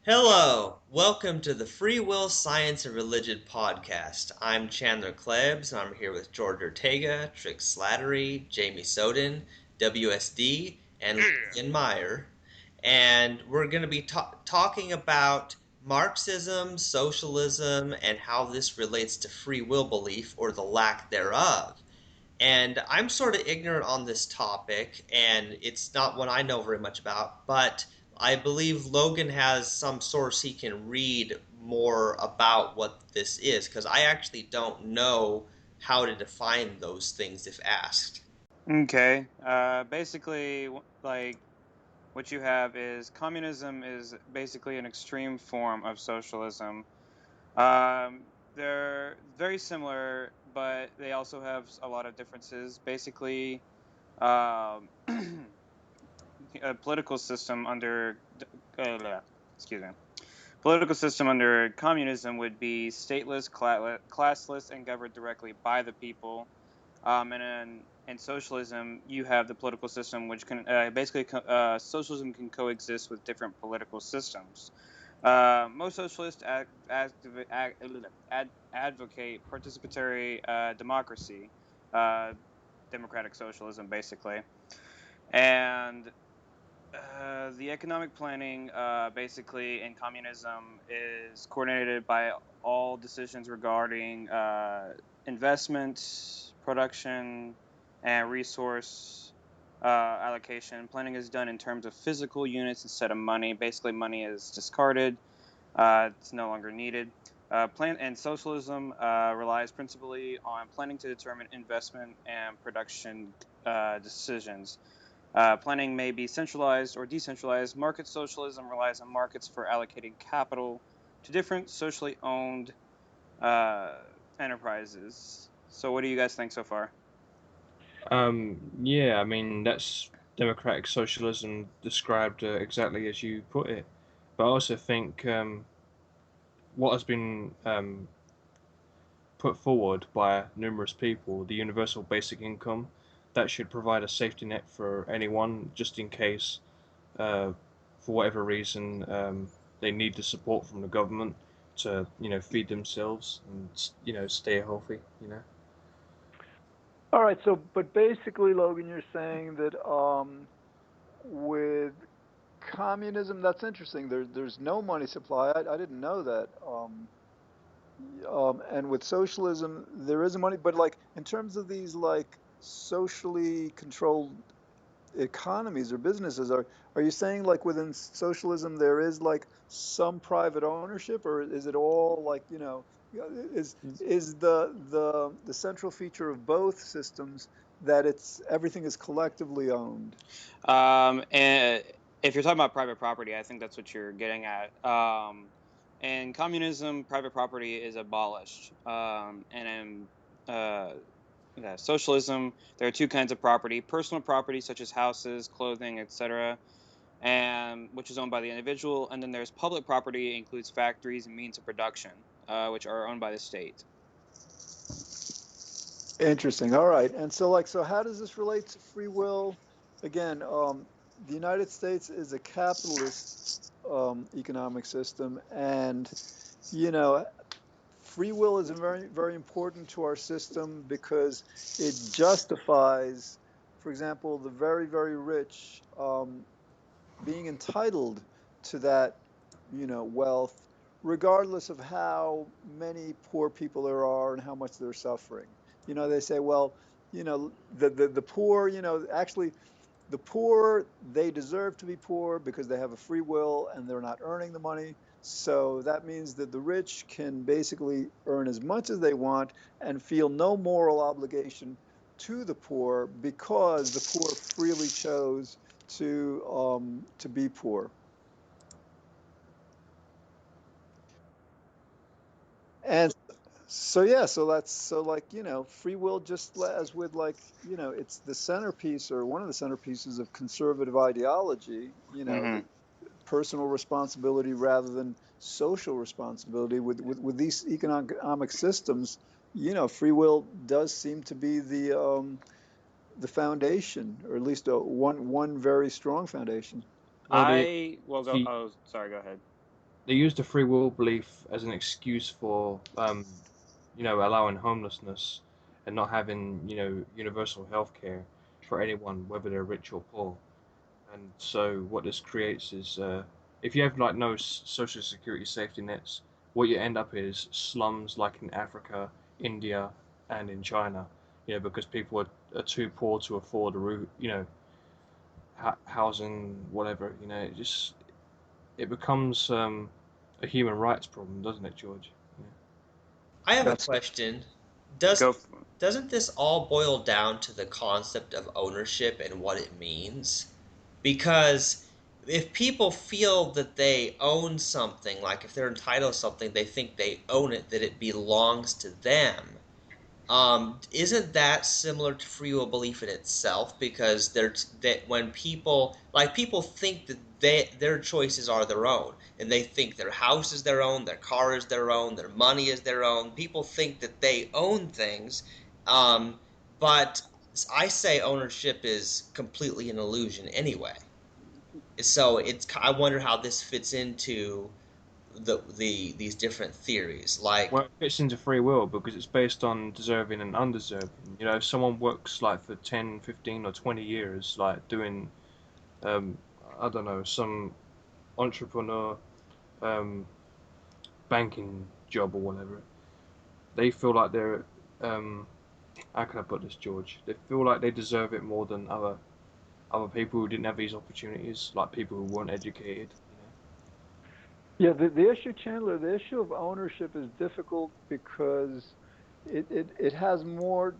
Hello, welcome to the Free Will, Science, and Religion podcast. I'm Chandler Klebs, and I'm here with George Ortega, Trick Slattery, Jamie Soden, WSD, and Logan Meyer. And we're going to be talking about Marxism, socialism, and how this relates to free will belief or the lack thereof. And I'm sort of ignorant on this topic, and it's not one I know very much about, but I believe Logan has some source he can read more about what this is, because I actually don't know how to define those things if asked. Okay. Basically, like what you have is communism is basically an extreme form of socialism. They're very similar, but they also have a lot of differences. Basically, um, a political system under excuse me, political system under communism would be stateless, classless, and governed directly by the people. And in socialism, you have the political system, which can socialism can coexist with different political systems. Most socialists advocate participatory democracy, uh, democratic socialism, basically. And the economic planning, basically, in communism is coordinated by all decisions regarding investment, production, and resource allocation. Planning is done in terms of physical units instead of money. Basically, money is discarded; it's no longer needed. Plan and socialism relies principally on planning to determine investment and production decisions. Planning may be centralized or decentralized. Market socialism relies on markets for allocating capital to different socially owned uh, enterprises. So, what do you guys think so far? Yeah, I mean, that's democratic socialism described exactly as you put it. But I also think what has been put forward by numerous people, the universal basic income, that should provide a safety net for anyone, just in case, uh, for whatever reason, they need the support from the government to, feed themselves and, stay healthy. All right, but basically, Logan, you're saying that with communism, that's interesting. There's no money supply. I didn't know that. And with socialism, there is money, but like in terms of these like socially controlled economies or businesses, are you saying like within socialism there is like some private ownership, or is it all like is the central feature of both systems that it's everything is collectively owned? And if you're talking about private property, I think that's what you're getting at. In communism, private property is abolished. And in socialism, there are two kinds of property: personal property, such as houses, clothing, etc., and which is owned by the individual. And then there's public property, it includes factories and means of production, which are owned by the state. Interesting. All right. And so how does this relate to free will? Again, the United States is a capitalist economic system, and you know, free will is very, very important to our system because it justifies, for example, the very, very rich being entitled to that, wealth, regardless of how many poor people there are and how much they're suffering. They say, well, the poor, actually the poor, they deserve to be poor because they have a free will and they're not earning the money. So that means that the rich can basically earn as much as they want and feel no moral obligation to the poor because the poor freely chose to be poor. And so yeah, so that's so like free will, just as with like it's the centerpiece or one of the centerpieces of conservative ideology. Mm-hmm. The personal responsibility rather than social responsibility with these economic systems. Free will does seem to be the foundation, or at least one very strong foundation. Well, Well, the go. Oh, sorry. Go ahead. they use the free will belief as an excuse for allowing homelessness and not having universal health care for anyone, whether they're rich or poor. And so what this creates is, if you have like no social security safety nets, what you end up is slums like in Africa, India, and in China. Because people are too poor to afford a route, housing, whatever. It becomes a human rights problem, doesn't it, George? I have a That's question. Does Go. doesn't this all boil down to the concept of ownership and what it means? Because if people feel that they own something, like if they're entitled to something, they think they own it, that it belongs to them. Isn't that similar to free will belief in itself? Because that when people think that their choices are their own, and they think their house is their own, their car is their own, their money is their own. People think that they own things, um, but I say ownership is completely an illusion anyway. So I wonder how this fits into these different theories. Like, Well, it fits into free will because it's based on deserving and undeserving. If someone works like for 10, 15, or 20 years, like doing, um, I don't know, some entrepreneur um, banking job or whatever, they feel like they're, um, how can I put this, George? They feel like they deserve it more than other people who didn't have these opportunities, like people who weren't educated. yeah. The issue, Chandler, the issue of ownership is difficult because it has more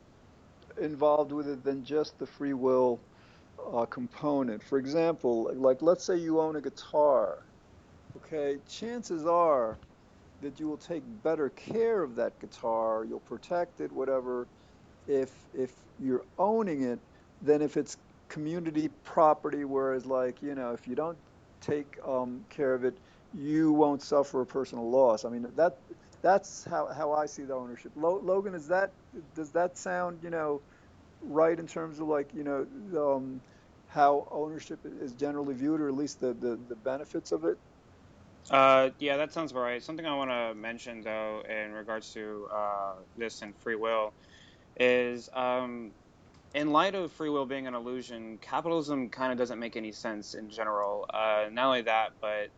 involved with it than just the free will component. For example, like let's say you own a guitar. Okay, chances are that you will take better care of that guitar, you'll protect it, whatever, if you're owning it than if it's community property. Whereas, like, if you don't take care of it, you won't suffer a personal loss. I mean, that's how I see the ownership. Logan, does that sound right in terms of, like, how ownership is generally viewed, or at least the benefits of it? Yeah, that sounds about right. Something I want to mention though, in regards to this and free will, is in light of free will being an illusion, capitalism kind of doesn't make any sense in general. Not only that, but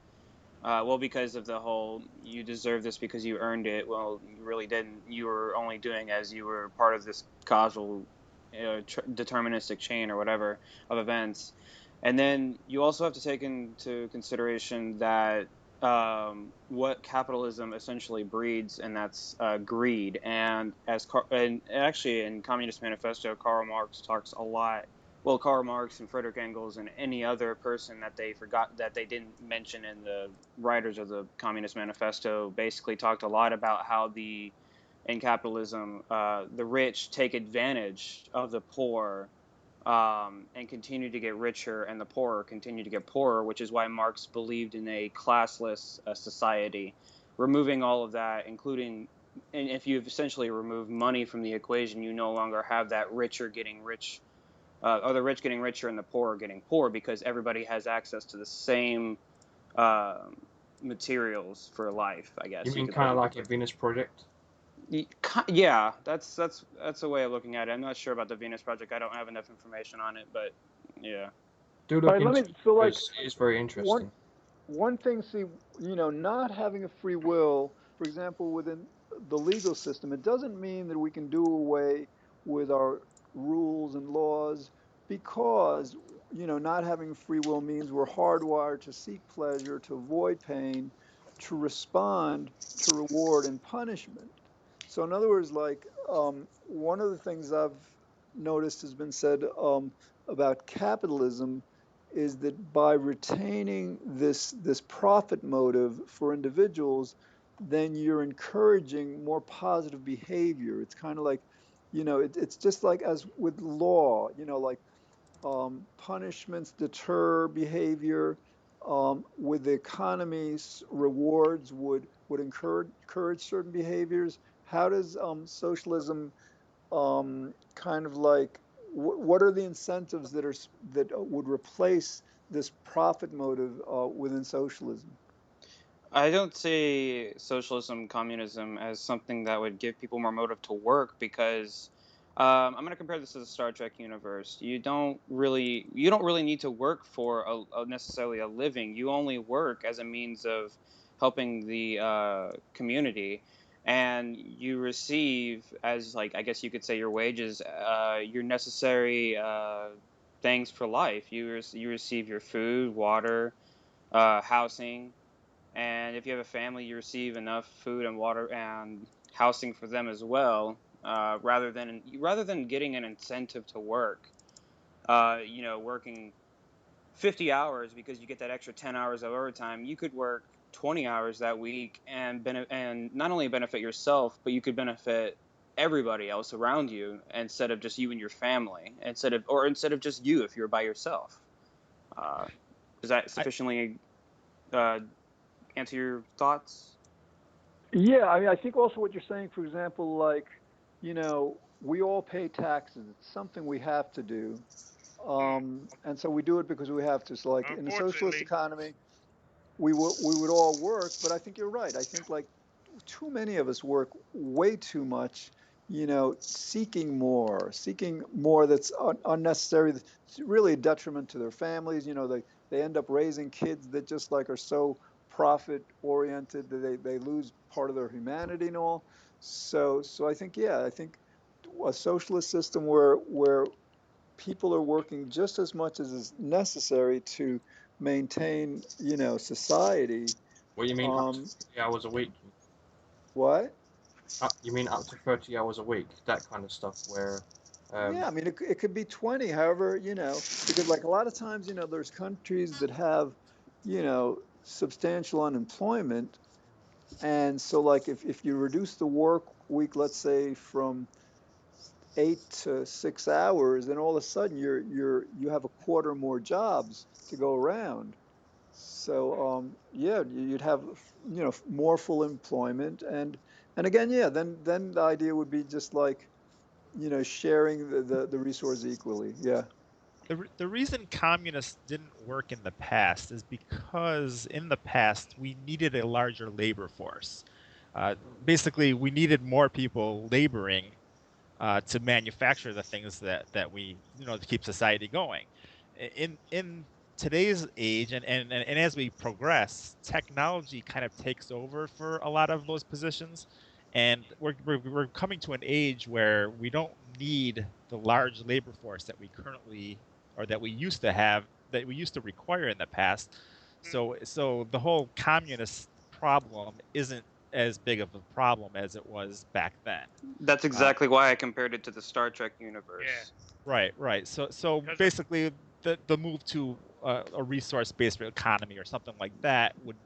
well, because of the whole "you deserve this because you earned it." Well, you really didn't. You were only doing as you were part of this causal, deterministic chain or whatever of events. And then you also have to take into consideration that what capitalism essentially breeds, and that's greed. And and actually in Communist Manifesto, Karl Marx talks a lot. Well, Karl Marx and Frederick Engels and any other person that they forgot, that they didn't mention in the writers of the Communist Manifesto, basically talked a lot about how in capitalism, the rich take advantage of the poor, and continue to get richer, and the poor continue to get poorer, which is why Marx believed in a classless society. Removing all of that, including, and if you've essentially removed money from the equation, you no longer have that richer getting rich, or the rich getting richer and the poor getting poor, because everybody has access to the same uh, materials for life, I You guess you mean could kind put of it. like a Venus project? Yeah, that's a way of looking at it. I'm not sure about the Venus Project. I don't have enough information on it, but yeah. Do All look right, into it so, like, because it is very one interesting. one thing, see, not having a free will, for example, within the legal system, it doesn't mean that we can do away with our rules and laws, because, not having free will means we're hardwired to seek pleasure, to avoid pain, to respond to reward and punishment. So, in other words, like, one of the things I've noticed has been said about capitalism is that by retaining this profit motive for individuals, then you're encouraging more positive behavior. It's kind of like, it's just like as with law, like, punishments deter behavior. With the economy's rewards would encourage certain behaviors. How does socialism kind of like, what are the incentives that would replace this profit motive within socialism? I don't see socialism, communism as something that would give people more motive to work because I'm going to compare this to the Star Trek universe. You don't really need to work for necessarily a living. You only work as a means of helping the community, and you receive as, like, I guess you could say, your wages, your necessary things for life. You receive your food, water, housing, and if you have a family, you receive enough food and water and housing for them as well, rather than getting an incentive to work. Working 50 hours because you get that extra 10 hours of overtime. You could work 20 hours that week and not only benefit yourself, but you could benefit everybody else around you instead of just you and your family, instead of just you if you're by yourself. Uh, does that I, sufficiently uh, answer your thoughts? Yeah, I mean, I think also what you're saying, for example, like, we all pay taxes. It's something we have to do. And so we do it because we have to. So, like, in a socialist unfortunately, economy, we would all work, but I think you're right. I think, like, too many of us work way too much, seeking more that's unnecessary. It's really a detriment to their families. They end up raising kids that just like are so profit oriented that they lose part of their humanity and all. So I think, yeah, I think a socialist system where people are working just as much as is necessary to maintain, society. What you mean up to Um, 30 hours a week? what? You mean up to 30 hours a week? That kind of stuff where, Yeah, um, I mean, it could be 20, however, because like a lot of times, there's countries that have, substantial unemployment. And so like if you reduce the work week, let's say from 8 to 6 hours, then all of a sudden you have a quarter more jobs to go around. So yeah, you'd have more full employment, and again, yeah, then the idea would be just like sharing the resource equally. Yeah. the reason communists didn't work in the past is because in the past we needed a larger labor force. Uh, Basically, we needed more people laboring to manufacture the things that we to keep society going. In today's age and as we progress, technology kind of takes over for a lot of those positions, and we're coming to an age where we don't need the large labor force that we currently or that we used to have that we used to require in the past. So the whole communist problem isn't as big of a problem as it was back then. That's Uh, exactly why I compared it to the Star Trek yeah, universe. right. So Because of basically, the move to a resource-based economy or something like that would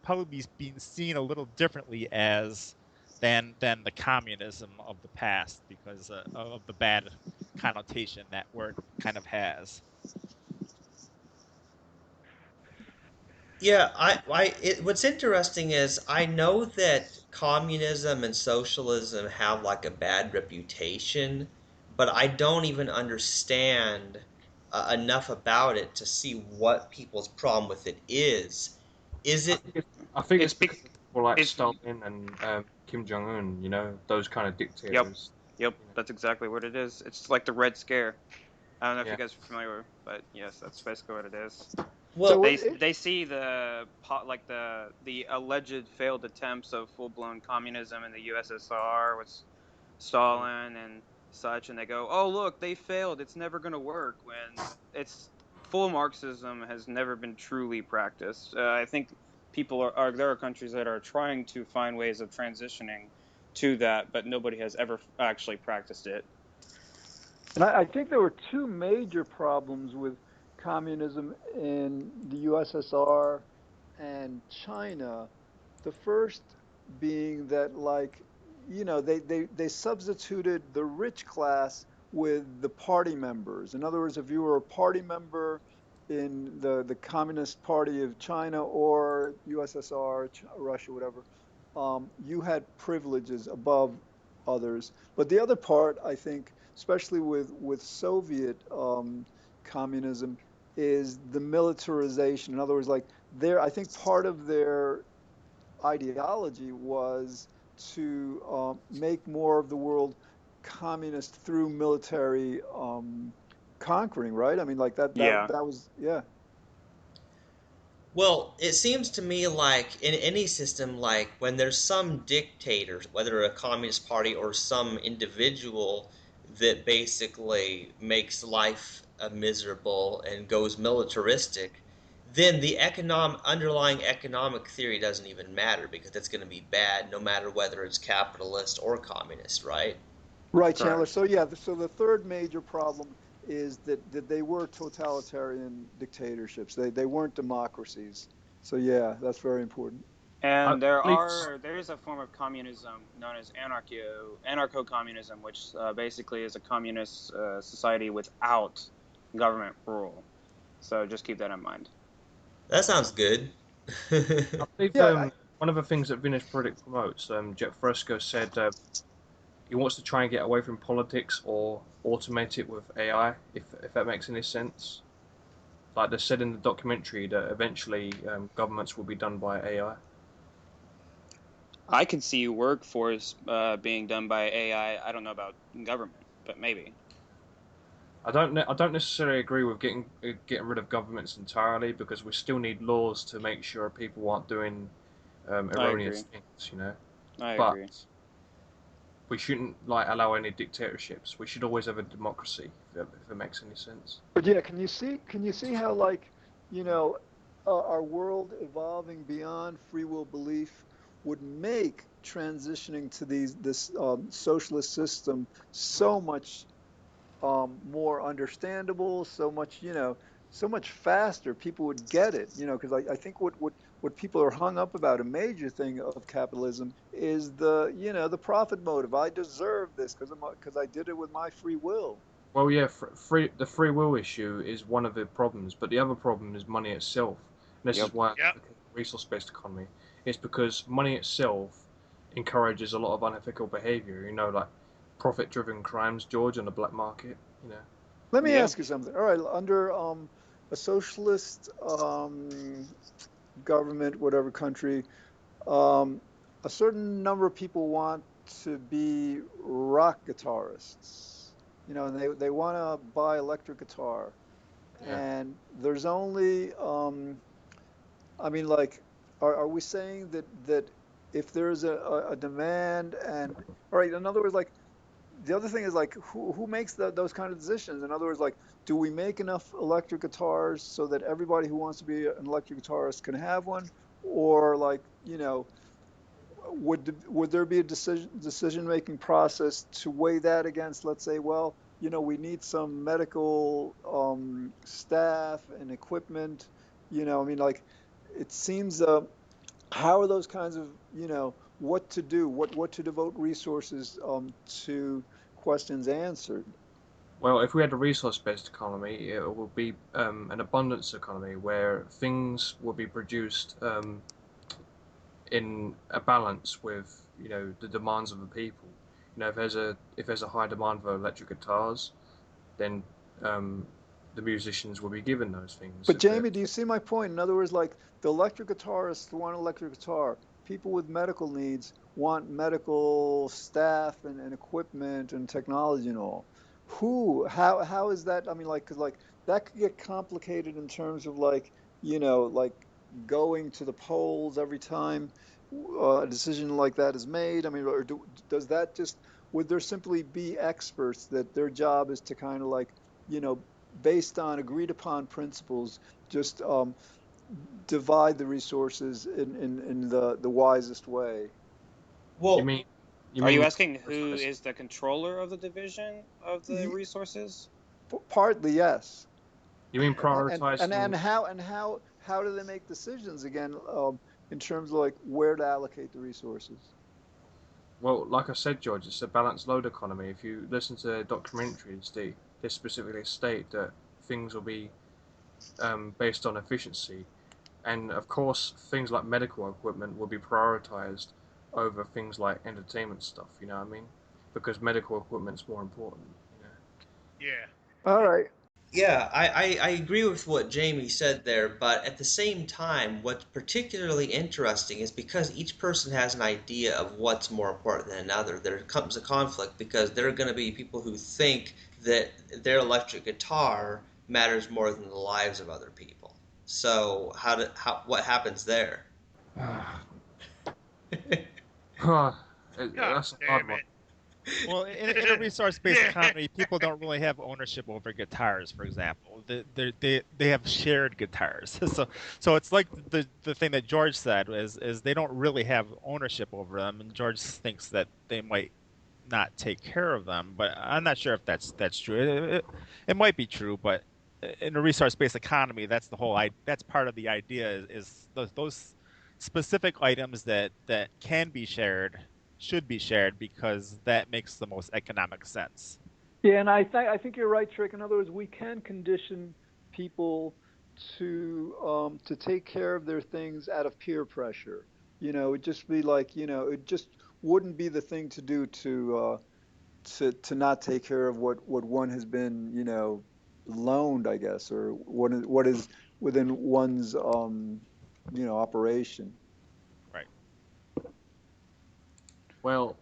probably be being seen a little differently as than the communism of the past because of the bad connotation that word kind of has. Yeah, what's interesting is I know that communism and socialism have like a bad reputation, but I don't even understand enough about it to see what people's problem with it is. Is I it? think it's, I think it's It's because of people like it's Stalin and Kim Jong Un. Those kind of Yep, dictators. yep. You know, That's exactly what it is. It's like the Red Scare. I don't know if you yeah. guys are familiar, but yes, that's basically what it is. Well, So They see the alleged failed attempts of full blown communism in the USSR with Mm. Stalin and such, and they go, "Oh, look, they failed. It's never going to work." When it's full Marxism has never been truly practiced. I think there are countries that are trying to find ways of transitioning to that, but nobody has ever actually practiced it. And I think there were two major problems with communism in the USSR and China. The first being that, like, they substituted the rich class with the party members. In other words, if you were a party member in the Communist Party of China or USSR, Russia, whatever, you had privileges above others. But the other part, I think, especially with Soviet communism, is the militarization. In other words, like I think part of their ideology was to make more of the world communist through military conquering, right? I mean, like Yeah. that was, yeah. Well, it seems to me like in any system, like when there's some dictator, whether a communist party or some individual that basically makes life miserable and goes militaristic, then the underlying economic theory doesn't even matter because it's going to be bad no matter whether it's capitalist or communist, right? Right, Chandler. Correct. So yeah, so the third major problem is that they were totalitarian dictatorships. They weren't democracies. So yeah, that's very important. I And believe there is a form of communism known as anarcho-communism, which basically is a communist society without government rule. So just keep that in mind. That sounds good. I believe Yeah, I, one of the things that Vintage Project promotes, Jet Fresco said he wants to try and get away from politics or automate it with AI, if that makes any sense. Like they said in the documentary that eventually governments will be done by AI. I could see workforce being done by AI. I don't know about government, but maybe. I don't necessarily agree with getting rid of governments entirely because we still need laws to make sure people aren't doing I erroneous agree. things, you know. I But agree. we shouldn't like allow any dictatorships. We should always have a democracy, if that makes any sense. but yeah, can you see how like, you know, our world evolving beyond free will belief would make transitioning to this socialist system so much more understandable, so much, so much faster. People would get it, because I think what people are hung up about, a major thing of capitalism, is the profit motive. I deserve this because I did it with my free will. Well, yeah, the free will issue is one of the problems, but the other problem is money itself. And this is Yep. why I Yep. advocate resource-based economy. It's because money itself encourages a lot of unethical behavior. You know, like profit-driven crimes, George, on the black market. You know. Let me Yeah. ask you something. All right, under a socialist government, whatever country, um, a certain number of people want to be rock guitarists, and they want to buy electric guitar. Yeah. And there's only, I mean, like, are we saying that if there's a demand and, all right, in other words, like, the other thing is like who makes those kind of decisions? In other words, like, do we make enough electric guitars so that everybody who wants to be an electric guitarist can have one, or like, would there be a decision making process to weigh that against, let's say, well, we need some medical staff and equipment. I mean, like, it seems, how are those kinds of, what to do, what to devote resources to questions answered? Well, if we had a resource-based economy, it would be an abundance economy where things will be produced in a balance with the demands of the people. If there's a high demand for electric guitars, then um, the musicians will be given those things. But If they're Jamie, do you see my point? In other words, like, the electric guitarists want an electric guitar. People with medical needs want medical staff and equipment and technology and all. How is that? I mean, like, 'cause like that could get complicated in terms of like, like going to the polls every time a decision like that is made. I mean, or does that just, would there simply be experts that their job is to kind of like, you know, based on agreed upon principles, just divide the resources in the wisest way? you Well, mean you Are you mean asking who is the controller of the division of the Ye- resources? Partly, yes. you mean And prioritizing? how do they make decisions again, in terms of like where to allocate the resources? Well, like I said, George, it's a balanced load economy. If you listen to documentaries, they specifically state that things will be based on efficiency. And of course, things like medical equipment will be prioritized over things like entertainment stuff, you know what I mean? Because medical equipment's more important, you know. Yeah. All right. Yeah, I agree with what Jamie said there, but at the same time, what's particularly interesting is because each person has an idea of what's more important than another, there comes a conflict because there are going to be people who think that their electric guitar matters more than the lives of other people. So what happens there? That's a hard one. Well, in a resource-based economy, people don't really have ownership over guitars, for example. They have shared guitars. So it's like the thing that George said is they don't really have ownership over them, and George thinks that they might not take care of them. But I'm not sure if that's true. It might be true, but in a resource-based economy, that's the whole that's part of the idea is those specific items that can be shared should be shared because that makes the most economic sense. Yeah, and I think you're right, Trick. In other words, we can condition people to take care of their things out of peer pressure. It'd just be like, it just wouldn't be the thing to do to not take care of what one has been, loaned, I guess, or what is within one's operation. Right. Well,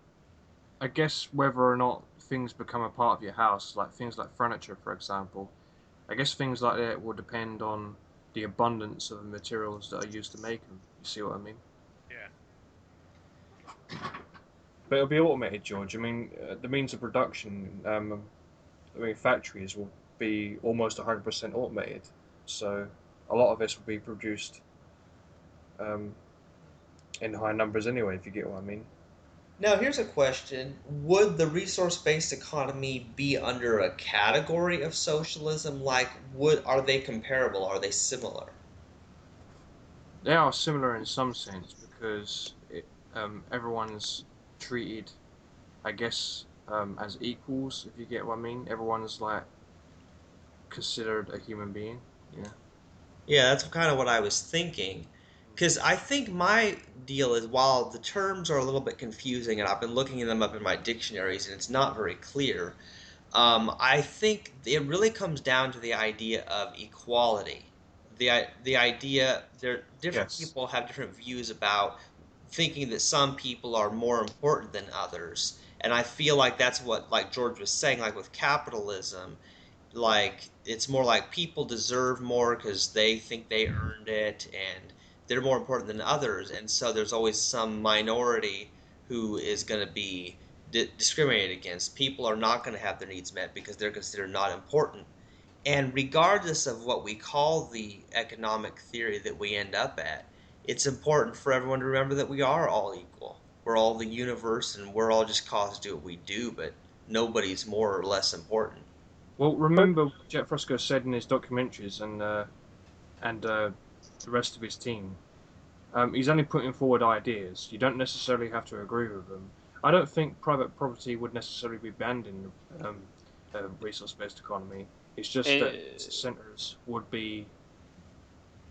I guess whether or not things become a part of your house, like things like furniture, for example, I guess things like that will depend on the abundance of the materials that are used to make them. You see what I mean? Yeah. But it'll be automated, George. I mean, the means of production, I mean, factories will be almost 100% automated. So a lot of this will be produced um, in high numbers anyway, if you get what I mean. Now, here's a question. Would the resource-based economy be under a category of socialism? Like, are they comparable? Are they similar? They are similar in some sense because everyone's treated, I guess, as equals, if you get what I mean. Everyone's like considered a human being. Yeah. Yeah, that's kind of what I was thinking. Because I think my deal is while the terms are a little bit confusing, and I've been looking them up in my dictionaries, and it's not very clear, I think it really comes down to the idea of equality. The idea there different Yes. people have different views about thinking that some people are more important than others, and I feel like that's what like George was saying, like with capitalism, like it's more like people deserve more because they think they earned it and they're more important than others, and so there's always some minority who is going to be discriminated against. People are not going to have their needs met because they're considered not important. And regardless of what we call the economic theory that we end up at, it's important for everyone to remember that we are all equal. We're all the universe and we're all just caused to do what we do, but nobody's more or less important. Well, But remember what Jet Fresco said in his documentaries and the rest of his team. He's only putting forward ideas. You don't necessarily have to agree with them. I don't think private property would necessarily be banned in a resource-based economy. It's just that centers would be,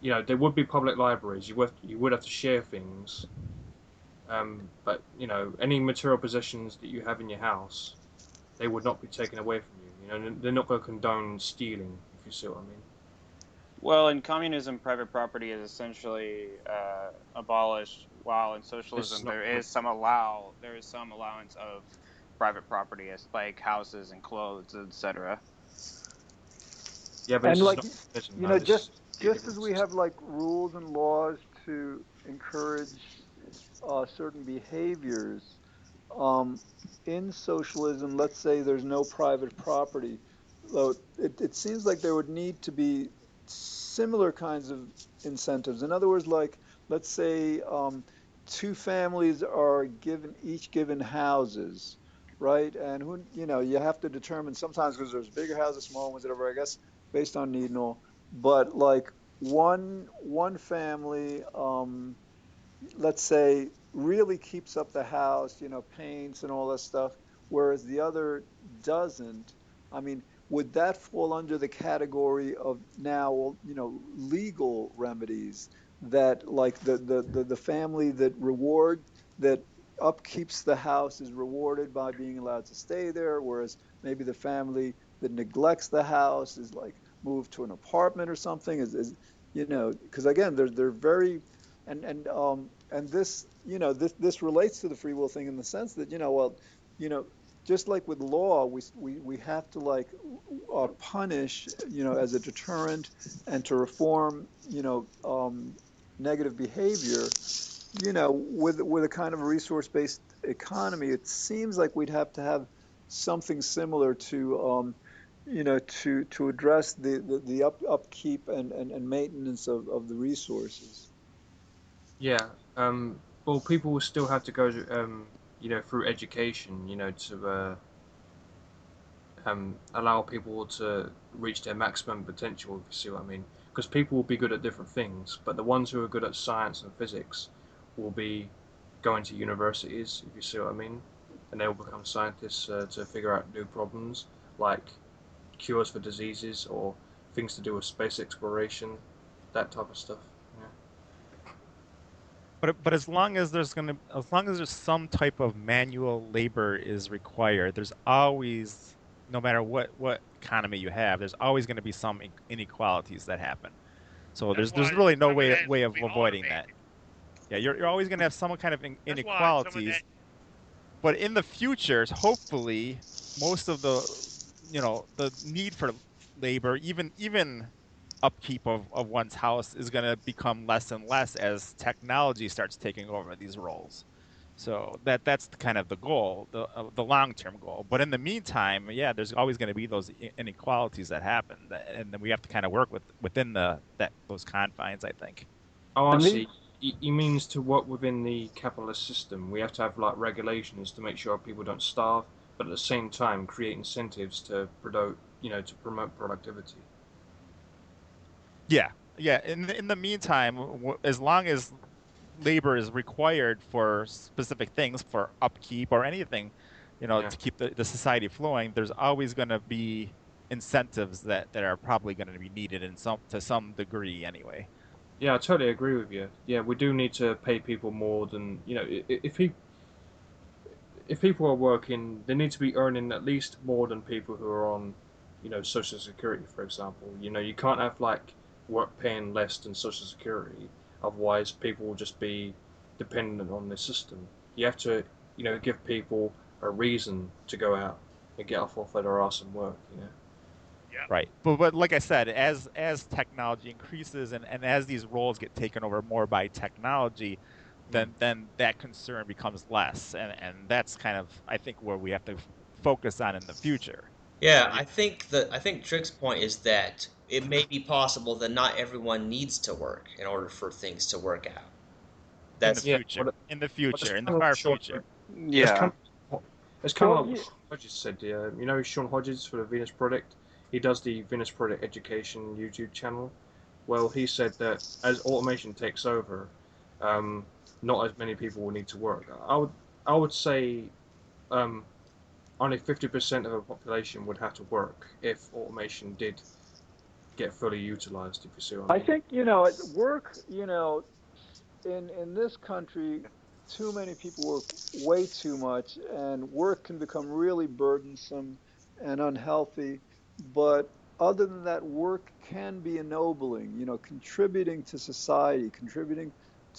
there would be public libraries. You would have to share things, but any material possessions that you have in your house, they would not be taken away from you. They're not going to condone stealing, if you see what I mean. Well, in communism, private property is essentially abolished, while in This is socialism not. there is some allowance of private property, as like houses and clothes, etc. Yeah, but and this is like not communism, you though. know, This is just a just different as we system. have like rules and laws to encourage certain behaviors, um, in socialism, let's say there's no private property. So it seems like there would need to be similar kinds of incentives. In other words, like let's say two families are given houses, right? And you have to determine sometimes because there's bigger houses, small ones, whatever. I guess based on need and all. But like one family, let's say, really keeps up the house, paints and all that stuff, whereas the other doesn't. I mean, would that fall under the category of now, legal remedies that like the family that upkeeps the house is rewarded by being allowed to stay there, whereas maybe the family that neglects the house is like move to an apartment or something? Is because again, they're very, and this, this relates to the free will thing in the sense that, well, you know, just like with law, we have to like punish, as a deterrent and to reform, negative behavior. With a kind of a resource-based economy, it seems like we'd have to have something similar to, to address the upkeep and maintenance of the resources. Yeah. Well, people will still have to go to, through education, to allow people to reach their maximum potential, if you see what I mean. Because people will be good at different things, but the ones who are good at science and physics will be going to universities, if you see what I mean, and they will become scientists to figure out new problems like cures for diseases or things to do with space exploration, that type of stuff. Yeah. But as long as there's some type of manual labor is required, there's always, no matter what economy you have, there's always going to be some inequalities that happen. So there's really no way of avoiding that. Yeah, you're always going to have some kind of inequalities. But in the future, hopefully, most of the need for labor, even upkeep of one's house is going to become less and less as technology starts taking over these roles. So that's kind of the goal, the long-term goal. But in the meantime, yeah, there's always going to be those inequalities that happen, and then we have to kind of work within those confines, I think. Oh, I And the see. He means to work within the capitalist system. We have to have like regulations to make sure people don't starve, but at the same time create incentives to to promote productivity. Yeah, yeah. In the meantime, as long as labor is required for specific things, for upkeep or anything, Yeah. to keep the society flowing, there's always going to be incentives that are probably going to be needed to some degree anyway. Yeah, I totally agree with you. Yeah, we do need to pay people more than if people are working, they need to be earning at least more than people who are on, Social Security, for example. You can't have like work paying less than Social Security, otherwise people will just be dependent on the system. You have to, give people a reason to go out and get off of their ass and work. Right. But like I said, as technology increases and as these roles get taken over more by technology, Mm. then that concern becomes less, and that's kind of, I think, where we have to focus on in the future. Yeah, Yeah. I think Trick's point is that it may be possible that not everyone needs to work in order for things to work out. In the That's Yeah, future, in the but it's future, in the kind of like far Sean. future. It's Yeah. kind it's kind of well, like what Sean Hodges said. Sean Hodges for the Venus Project. He does the Venus Project Education YouTube channel. Well, he said that as automation takes over, um, not as many people will need to work. I would say um, only 50% of the population would have to work if automation did get fully utilized. If you see what I I mean. think, at work, in this country, too many people work way too much, and work can become really burdensome and unhealthy. But other than that, work can be ennobling, contributing to society, contributing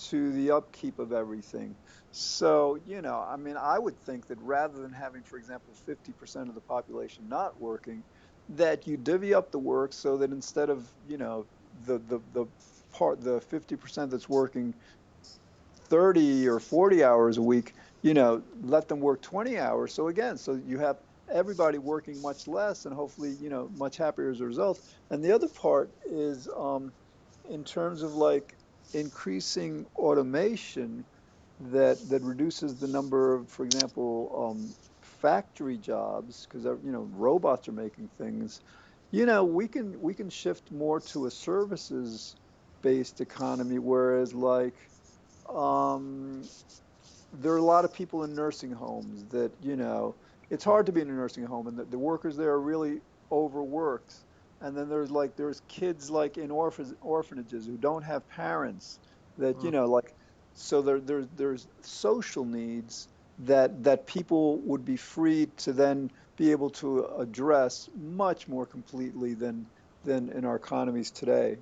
to the upkeep of everything. So, I mean, I would think that rather than having, for example, 50% of the population not working, that you divvy up the work so that instead of, the 50% that's working 30 or 40 hours a week, let them work 20 hours. So again, so you have everybody working much less and hopefully, much happier as a result. And the other part is, in terms of like increasing automation that reduces the number of, for example, factory jobs, because robots are making things. We can shift more to a services based economy, whereas like, um, there are a lot of people in nursing homes that, it's hard to be in a nursing home, and the workers there are really overworked. And then there's kids like in orphanages who don't have parents that, Mm. like, so there's social needs that people would be free to then be able to address much more completely than in our economies today.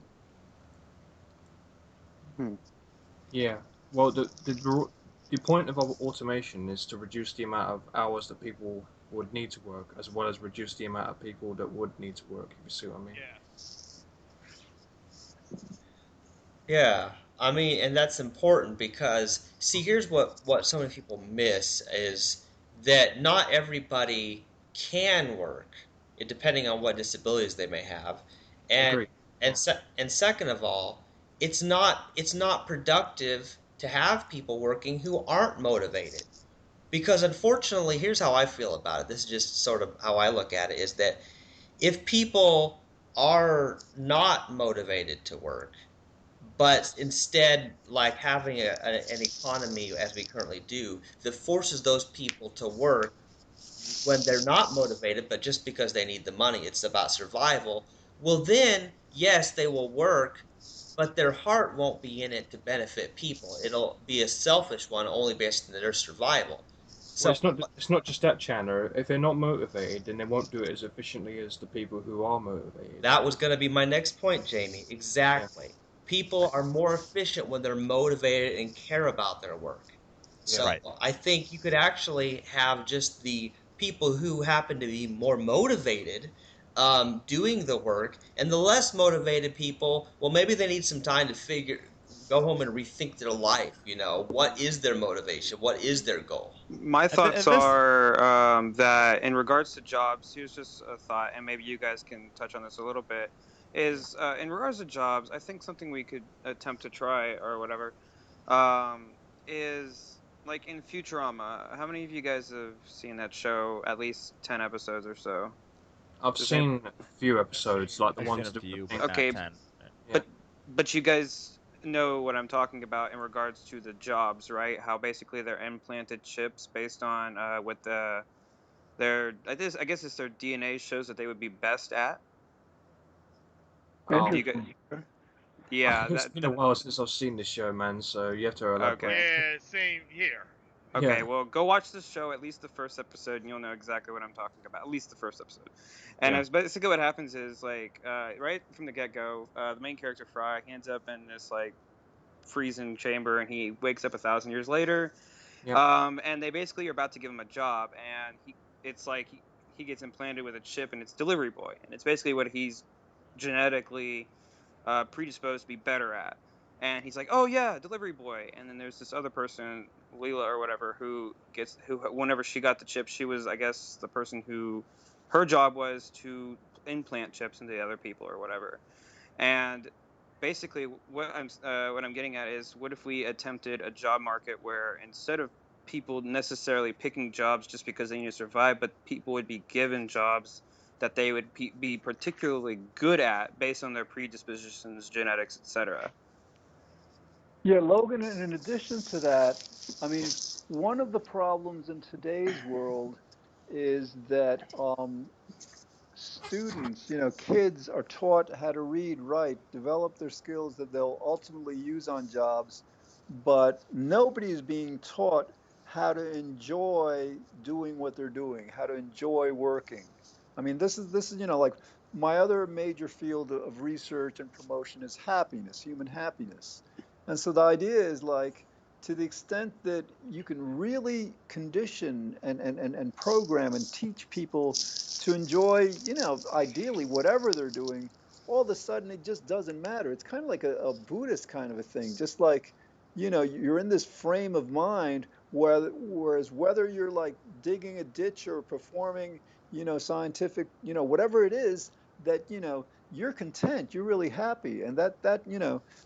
Yeah. Well, the point of automation is to reduce the amount of hours that people would need to work, as well as reduce the amount of people that would need to work. If you see what I mean. Yeah. Yeah, I mean, and that's important because see, here's what so many people miss is that not everybody can work, depending on what disabilities they may have, and Agree. Yeah. and second of all, it's not productive to have people working who aren't motivated. Because unfortunately, here's how I feel about it. This is just sort of how I look at it, is that if people are not motivated to work, but instead like having an economy as we currently do that forces those people to work when they're not motivated but just because they need the money, it's about survival. Well, then yes, they will work, but their heart won't be in it to benefit people. It'll be a selfish one only based on their survival. Well, So it's not just that, Chandler. If they're not motivated, then they won't do it as efficiently as the people who are motivated. that was going to be my next point, Jamie. Yeah. Exactly. People are more efficient when they're motivated and care about their work. Yeah. So Right. I think you could actually have just the people who happen to be more motivated doing the work, and the less motivated people, well, maybe they need some time to go home and rethink their life. What is their motivation? What is their goal? My thoughts And this, are that in regards to jobs, here's just a thought, and maybe you guys can touch on this a little bit. Is in regards to jobs, I think something we could attempt to try or whatever is like in Futurama. How many of you guys have seen that show? At least 10 episodes or so. I've Does any, seen a few episodes, like the I've seen ones a that few, but not okay, 10. yeah. but you guys know what I'm talking about in regards to the jobs, right? How basically they're implanted chips based on what I guess it's their DNA shows that they would be best at. Oh, Do you guys? Interesting. Yeah, it's been a while since I've seen this show, man. So you have to elaborate. okay. Yeah, same here. Okay, Yeah. well, go watch this show, at least the first episode, and you'll know exactly what I'm talking about. At least the first episode. And Yeah. as basically what happens is, like, right from the get go, the main character, Fry, he ends up in this, like, freezing chamber, and he wakes up 1,000 years later. Yep. And they basically are about to give him a job, and it's like he gets implanted with a chip, and it's delivery boy. And it's basically what he's genetically predisposed to be better at. And he's like, "Oh yeah, delivery boy." And then there's this other person, Leela or whatever, who whenever she got the chip, she was, I guess, the person who her job was to implant chips into the other people or whatever. And basically, what I'm getting at is, what if we attempted a job market where instead of people necessarily picking jobs just because they need to survive, but people would be given jobs that they would be particularly good at based on their predispositions, genetics, etc. Yeah, Logan, and in addition to that, I mean, one of the problems in today's world is that students, kids are taught how to read, write, develop their skills that they'll ultimately use on jobs, but nobody is being taught how to enjoy doing what they're doing, how to enjoy working. I mean, this is, like my other major field of research and promotion is happiness, human happiness. And so the idea is like, to the extent that you can really condition and program and teach people to enjoy, ideally whatever they're doing, all of a sudden it just doesn't matter. It's kind of like a Buddhist kind of a thing. Just like, you're in this frame of mind whereas whether you're like digging a ditch or performing, scientific, whatever it is that, you're content, you're really happy. And that,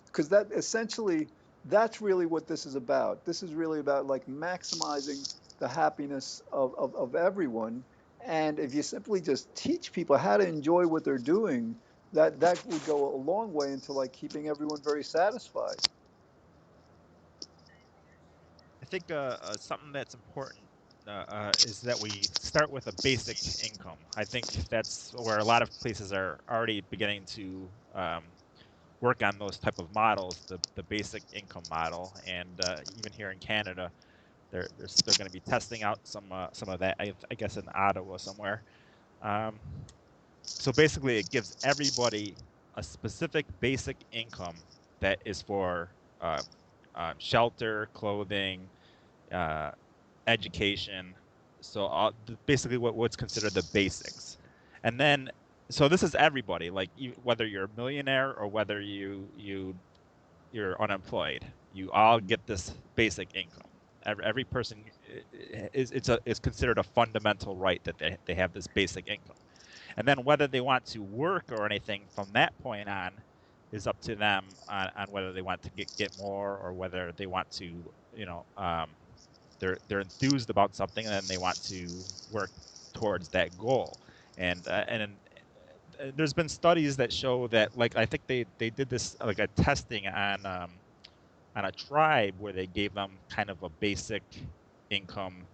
because that essentially, that's really what this is about. This is really about like maximizing the happiness of everyone. And if you simply just teach people how to enjoy what they're doing, that would go a long way into like keeping everyone very satisfied. I think something that's important is that we start with a basic income. I think that's where a lot of places are already beginning to work on those type of models, the basic income model, and even here in Canada, they're going to be testing out some of that. I guess in Ottawa somewhere. Um, So basically, it gives everybody a specific basic income that is for shelter, clothing, education. So basically, what's considered the basics, and then so this is everybody, like whether you're a millionaire or whether you're unemployed, you all get this basic income. Every person is considered a fundamental right that they have this basic income. And then whether they want to work or anything from that point on is up to them on whether they want to get more or whether they want to, they're enthused about something and then they want to work towards that goal. And there's been studies that show that, like, I think they did this like a testing on a tribe where they gave them kind of a basic income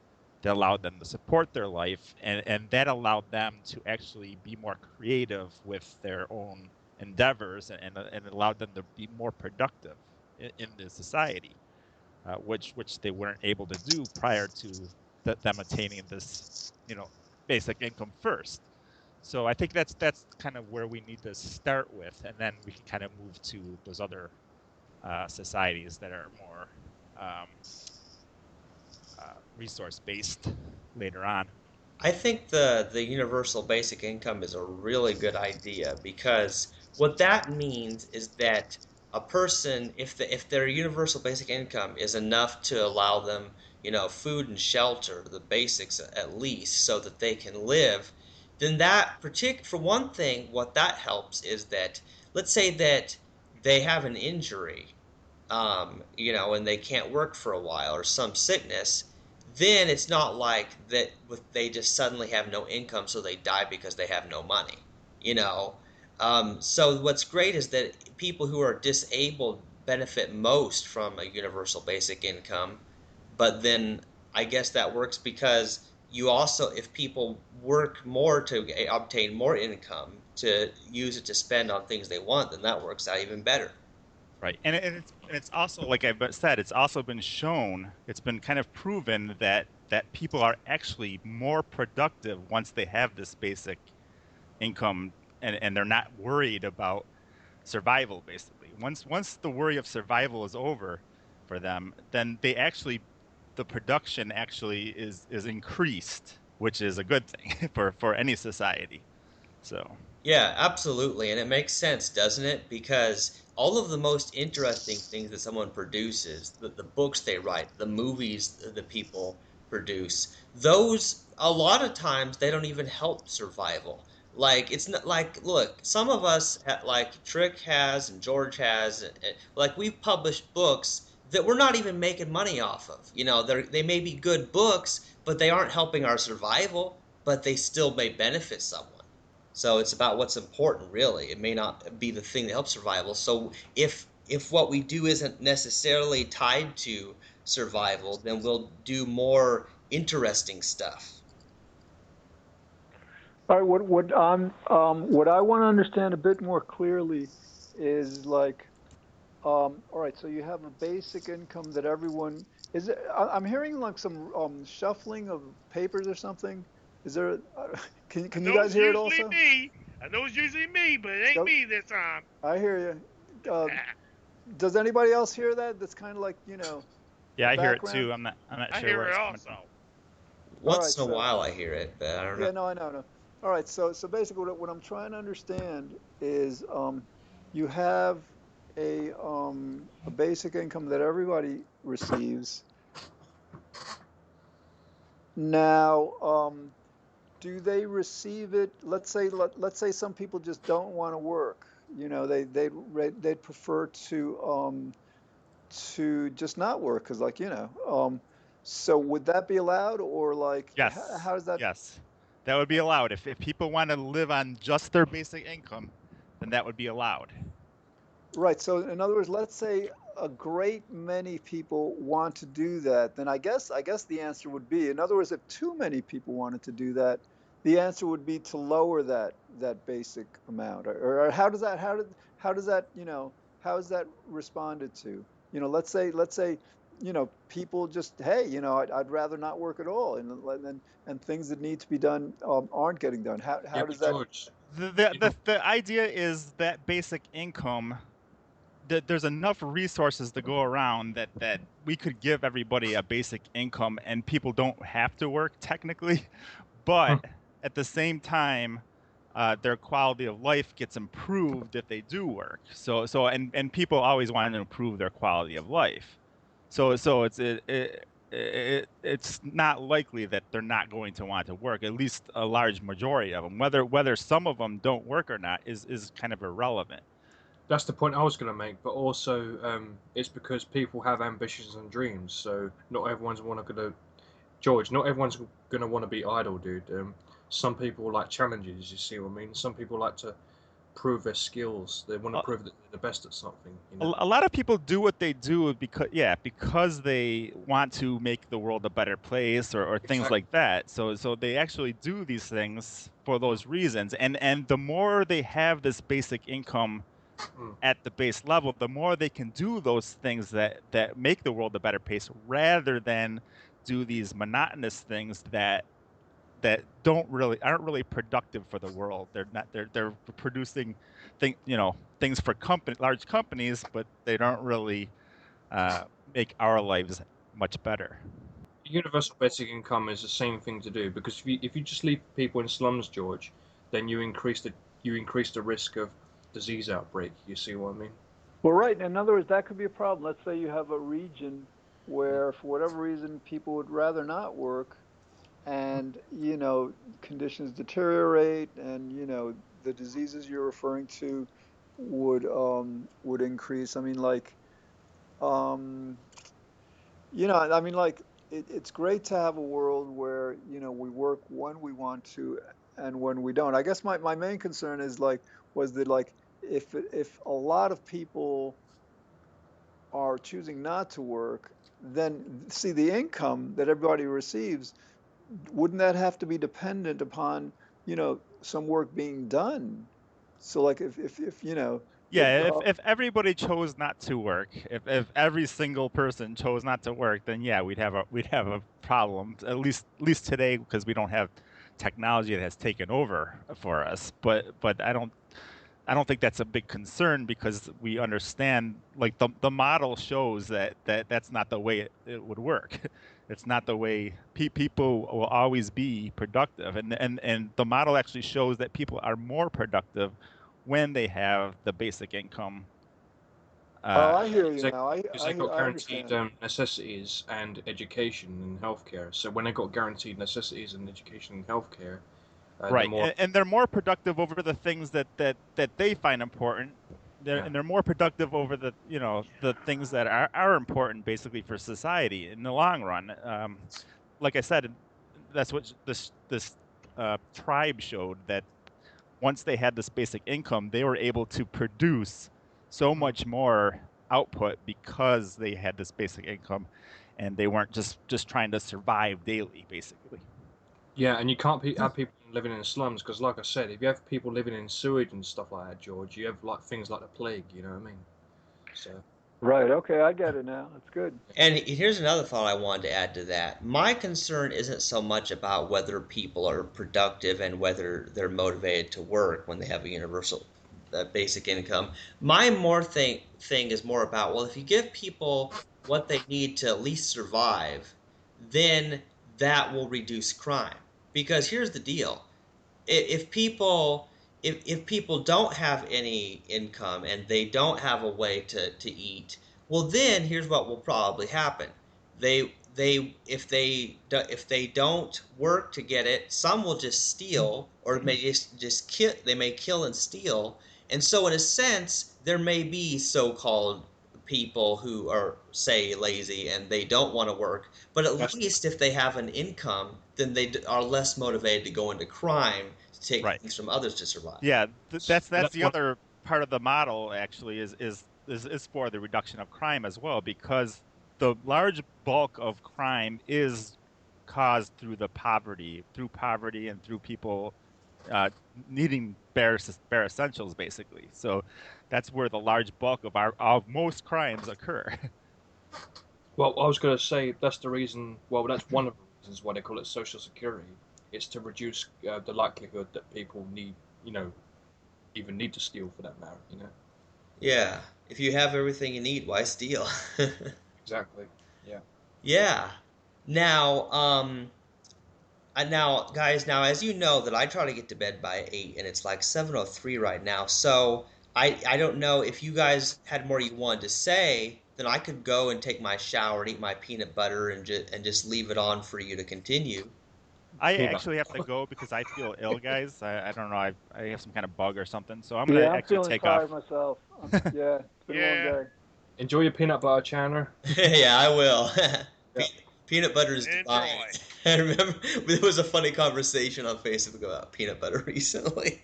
that allowed them to support their life, and that allowed them to actually be more creative with their own endeavors, and allowed them to be more productive in the society, which they weren't able to do prior to them attaining this, basic income first. So I think that's kind of where we need to start with, and then we can kind of move to those other societies that are more resource based later on. I think the universal basic income is a really good idea, because what that means is that a person, if their universal basic income is enough to allow them, food and shelter, the basics at least, so that they can live, then for one thing, what that helps is that, let's say that they have an injury, and they can't work for a while, or some sickness, then it's not like that they just suddenly have no income, so they die because they have no money, you know. So what's great is that people who are disabled benefit most from a universal basic income, but then I guess that works because you also, if people work more to obtain more income to use it to spend on things they want, then that works out even better. Right, and it's also, like I said, it's also been shown, it's been kind of proven that people are actually more productive once they have this basic income, and they're not worried about survival. Basically, once the worry of survival is over for them, then the production actually is increased, which is a good thing for any society. So Yeah, absolutely. And it makes sense, doesn't it? Because all of the most interesting things that someone produces, the books they write, the movies that people produce, those, a lot of times, they don't even help survival. Like, it's not like, look, some of us, like Trick has and George has, like, we've published books that we're not even making money off of. They may be good books, but they aren't helping our survival, but they still may benefit someone. So it's about what's important, really. It may not be the thing that helps survival. So if what we do isn't necessarily tied to survival, then we'll do more interesting stuff. All right, what I want to understand a bit more clearly is like, all right, so you have a basic income that everyone is. I'm hearing like some shuffling of papers or something. Is there? I Can you know guys it's hear it usually also? me. I know it's usually me, but it ain't Yep, me this time. I hear you. Does anybody else hear that? That's kind of like a yeah, I hear it background. too. I'm not I sure hear where it it's coming also. from. All Once right, in a so while I hear it, but I don't know. yeah, no, I know, no. All right, so basically, what I'm trying to understand is, you have a basic income that everybody receives. Now, do they receive it? Let's say some people just don't want to work. They'd prefer to just not work because, like, so would that be allowed, or like Yes, how does that? yes, that would be allowed. If people want to live on just their basic income, then that would be allowed. Right. So in other words, let's say a great many people want to do that, then I guess the answer would be, in other words, if too many people wanted to do that, the answer would be to lower that basic amount. Or how does that, how is that responded to? Let's say people just, hey, I'd rather not work at all, and things that need to be done aren't getting done. Yeah, How does but that? George, The idea is that basic income, that there's enough resources to go around that we could give everybody a basic income and people don't have to work technically, but at the same time, their quality of life gets improved if they do work. And people always want to improve their quality of life. So it's not likely that they're not going to want to work. At least a large majority of them. Whether some of them don't work or not is kind of irrelevant. That's the point I was going to make, but also it's because people have ambitions and dreams. So not everyone's not everyone's going to want to be idle, dude. Some people like challenges. You see what I mean? Some people like to prove their skills. They want to prove that they're the best at something. You know? A lot of people do what they do because they want to make the world a better place or things Exactly. like that. So they actually do these things for those reasons. And the more they have this basic income at the base level, the more they can do those things that make the world a better place, rather than do these monotonous things that aren't really productive for the world. They're producing things for large companies, but they don't really make our lives much better. Universal basic income is the same thing to do, because if you just leave people in slums, George, then you increase the risk of disease outbreak. You see what I mean? Well, right. In other words, that could be a problem. Let's say you have a region where, for whatever reason, people would rather not work, and conditions deteriorate, and the diseases you're referring to would increase. I mean, like, um, I mean, like, it's great to have a world where we work when we want to and when we don't. I guess my main concern is was that, like, if a lot of people are choosing not to work, then see the income that everybody receives, wouldn't that have to be dependent upon some work being done? So, like, if if Yeah, if everybody chose not to work, if every single person chose not to work, then yeah, we'd have a problem. At least today, because we don't have technology that has taken over for us. But I don't think that's a big concern, because we understand, like, the model shows that's not the way it would work. It's not the way people will always be productive, and the model actually shows that people are more productive when they have the basic income. Oh, I hear you Because now. I they got I guaranteed understand. necessities and education and healthcare. So when they got guaranteed necessities and education and healthcare, they're Right, more. and they're more productive over the things that they find important. Yeah. And they're more productive over the things that are important, basically, for society in the long run. Like I said, that's what this tribe showed, that once they had this basic income, they were able to produce so much more output because they had this basic income, and they weren't just trying to survive daily, basically. Yeah, and you can't have people living in slums, because, like I said, if you have people living in sewage and stuff like that, George, you have like things like the plague. You know what I mean? So Right. Okay, I get it now. That's good. And here's another thought I wanted to add to that. My concern isn't so much about whether people are productive and whether they're motivated to work when they have a universal basic income. My more thing is more about, well, if you give people what they need to at least survive, then that will reduce crime. Because here's the deal: if people if people don't have any income and they don't have a way to eat, well, then here's what will probably happen. They if they don't work to get it, some will just steal, or may just kill. They may kill and steal, and so in a sense, there may be so-called people who are, say, lazy and they don't want to work, but at that's least if they have an income, then they are less motivated to go into crime to take Right. things from others to survive. Yeah, that's that's the one. other part of the model, actually, is for the reduction of crime as well, because the large bulk of crime is caused through poverty and through people needing bare essentials, basically. So that's where the large bulk of most crimes occur. Well, I was going to say that's the reason. Well, that's one of the reasons why they call it social security. It's to reduce the likelihood that people need even need to steal for that matter. Yeah. If you have everything you need, why steal? Exactly. Yeah. Yeah. Now, now, guys, now as you know that I try to get to bed by 8 and it's like 7:03 right now. So I don't know if you guys had more you wanted to say, then I could go and take my shower and eat my peanut butter and just leave it on for you to continue. I Peanut. actually have to go because I feel ill, guys. I don't know. I have some kind of bug or something, so I'm gonna Yeah, I'm actually feeling take off. tired myself. Yeah, it's been a long Yeah. day. Enjoy your peanut butter, Chandler. Yeah, I will. Yeah. Peanut butter is divine. Enjoy. I remember there was a funny conversation on Facebook about peanut butter recently.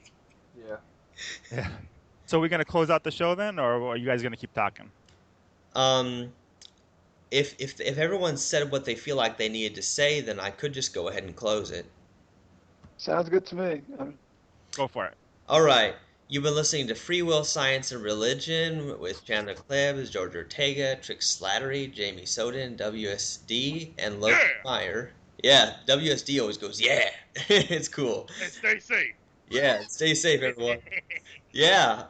Yeah. Yeah. So we're gonna close out the show then, or are you guys gonna keep talking? Um, if everyone said what they feel like they needed to say, then I could just go ahead and close it. Sounds good to me. Go for it. All right. You've been listening to Free Will, Science, and Religion with Chandler Klebs, George Ortega, Trick Slattery, Jamie Soden, WSD, and Logan Yeah. Meyer. Yeah, WSD always goes, yeah. It's cool. And stay safe. Yeah, stay safe, everyone. Yeah,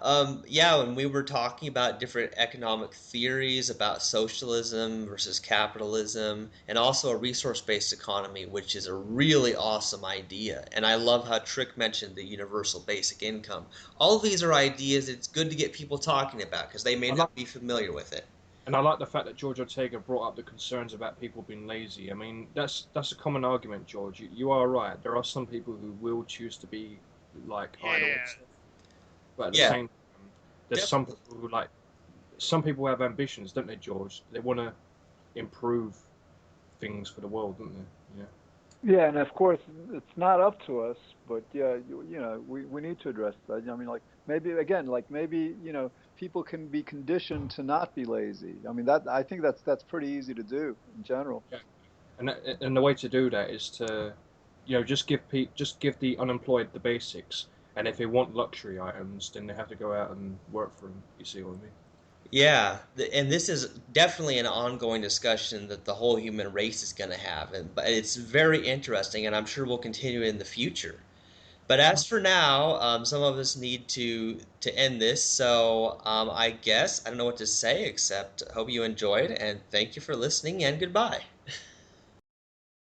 when we were talking about different economic theories about socialism versus capitalism, and also a resource-based economy, which is a really awesome idea. And I love how Trick mentioned the universal basic income. All of these are ideas it's good to get people talking about because they may not be familiar with it. And I like the fact that George Ortega brought up the concerns about people being lazy. I mean, that's a common argument, George. You are right. There are some people who will choose to be like idle, Yeah. but at the Yeah, same time, there's some definitely. people who some people have ambitions, don't they, George? They want to improve things for the world, don't they? Yeah, and of course it's not up to us, but yeah, we need to address that. I mean, like maybe again, like maybe people can be conditioned to not be lazy. I mean, that I think that's pretty easy to do in general. Yeah. And the way to do that is to, just give the unemployed the basics, and if they want luxury items, then they have to go out and work for them. You see what I mean? Yeah, and this is definitely an ongoing discussion that the whole human race is going to have, but it's very interesting, and I'm sure we'll continue in the future. But as for now, some of us need to end this, so I guess I don't know what to say except hope you enjoyed, and thank you for listening, and goodbye.